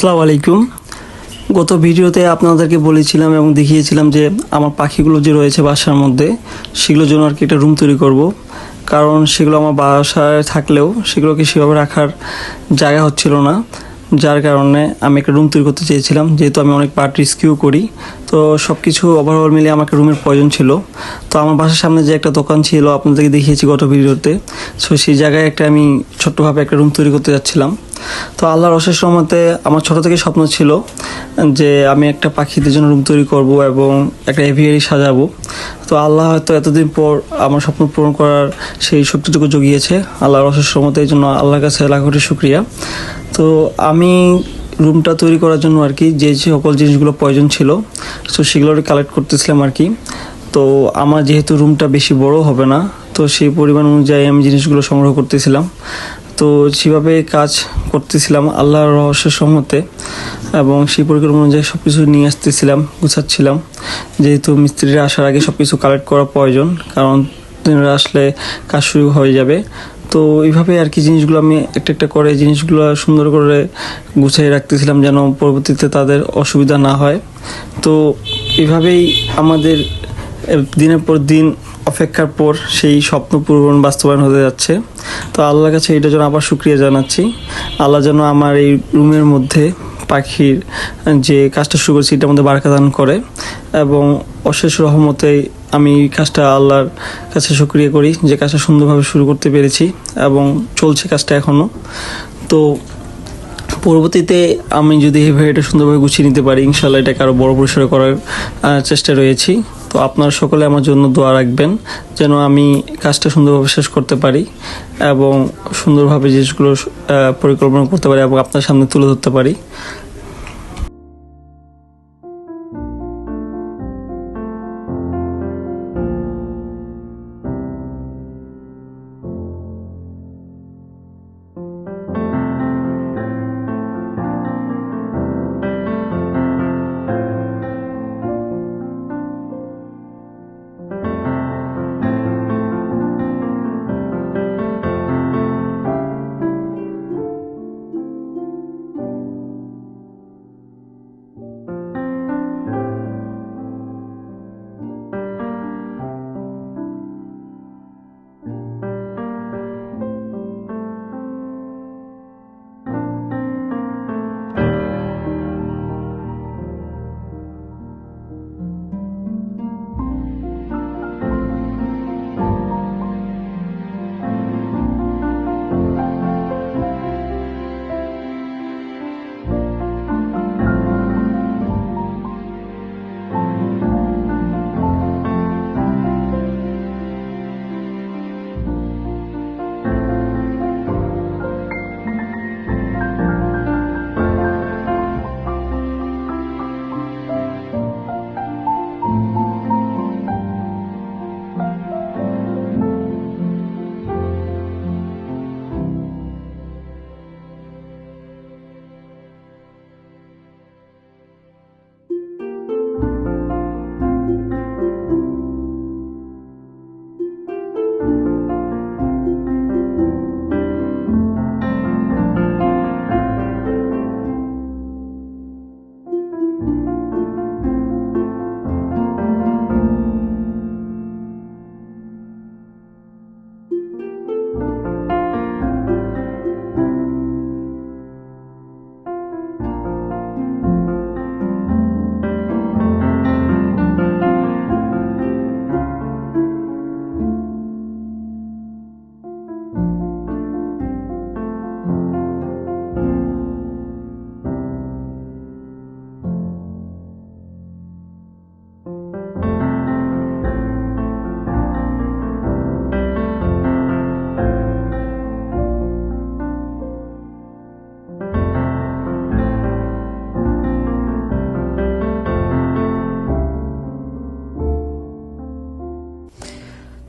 আসসালামু আলাইকুম। গত ভিডিওতে আপনাদেরকে বলেছিলাম এবং দেখিয়েছিলাম যে আমার পাখিগুলো যে রয়েছে বাসার মধ্যে সেগুলোর জন্য আর কি একটা রুম তৈরি করব, কারণ সেগুলো আমার বাসায় থাকলেও সেগুলোকে সেভাবে রাখার জায়গা হচ্ছিল না, যার কারণে আমি একটা রুম তৈরি করতে চেয়েছিলাম। যেহেতু আমি অনেক বার্ড রেস্কিউ করি, তো সব কিছু ওভারঅল মিলিয়ে আমার একটা রুমের প্রয়োজন ছিল। তো আমার বাসার সামনে যে একটা দোকান ছিল আপনাদেরকে দেখিয়েছি গত ভিডিওতে, সো সেই জায়গায় একটা আমি ছোট্টভাবে একটা রুম তৈরি করতে যাচ্ছিলাম। তো আল্লাহর অশেষ রহমতে আমার ছোট থেকে স্বপ্ন ছিল যে আমি একটা পাখিদের জন্য রুম তৈরি করব এবং একটা এভিয়ারি সাজাবো। তো আল্লাহ হয়তো এতদিন পর আমার স্বপ্ন পূরণ করার সেই শক্তিটুকু জুগিয়েছে। আল্লাহর অশেষ রহমতে এই জন্য আল্লাহর কাছে লাখ কোটি শুকরিয়া। তো আমি রুমটা তৈরি করার জন্য আর কি যে সকল জিনিসগুলো প্রয়োজন ছিল, তো সেগুলো কালেক্ট করতেছিলাম আর কি। তো আমার যেহেতু রুমটা বেশি বড় হবে না, তো সেই পরিমাণ অনুযায়ী আমি জিনিসগুলো সংগ্রহ করতেছিলাম। তো সেভাবে কাজ করতেছিলাম আল্লাহর রহস্যের সম্মতে, এবং সেই পরিকল্পনা অনুযায়ী সব কিছু নিয়ে আসতেছিলাম, গুছাচ্ছিলাম। যেহেতু মিস্ত্রিরা আসার আগে সব কিছু কালেক্ট করা প্রয়োজন, কারণ তিনারা আসলে কাজ শুরু হয়ে যাবে। তো এইভাবে আর কি জিনিসগুলো আমি একটা একটা করে জিনিসগুলো সুন্দর করে গুছিয়ে রাখতেছিলাম যেন পরবর্তীতে তাদের অসুবিধা না হয়। তো এইভাবেই আমাদের দিনের পর দিন অপেক্ষার পর সেই স্বপ্ন পূরণ বাস্তবায়ন হতে যাচ্ছে। তো আল্লাহর কাছে এটার জন্য আবার শুকরিয়া জানাচ্ছি। আল্লাহ যেন আমার এই রুমের মধ্যে পাখির যে কাজটা শুরু করেছি এটার মধ্যে বারাকা দান করে, এবং অশেষ রহমতে আমি কাজটা আল্লাহর কাছে শুকরিয়া করি যে কাজটা সুন্দরভাবে শুরু করতে পেরেছি এবং চলছে কাজটা এখনও। তো পরবর্তীতে আমি যদি এইভাবে এটা সুন্দরভাবে গুছিয়ে নিতে পারি, ইনশাআল্লাহ এটাকে আরও বড় পরিসরে করার চেষ্টা রয়েছি। তো আপনারা সকলে আমার জন্য দোয়া রাখবেন যেন আমি কাজটা সুন্দরভাবে শেষ করতে পারি এবং সুন্দরভাবে জিনিসগুলো পরিকল্পনা করতে পারি এবং আপনার সামনে তুলে ধরতে পারি।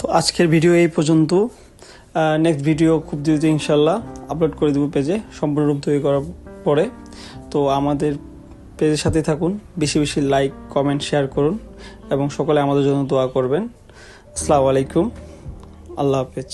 তো আজকের ভিডিও এই পর্যন্ত। নেক্সট ভিডিও খুব দ্রুত ইনশাল্লাহ আপলোড করে দেবো পেজে সম্পূর্ণ রুম তৈরি করার পরে। তো আমাদের পেজের সাথে থাকুন, বেশি বেশি লাইক কমেন্ট শেয়ার করুন এবং সকলে আমাদের জন্য দোয়া করবেন। আসসালামু আলাইকুম, আল্লাহ হাফেজ।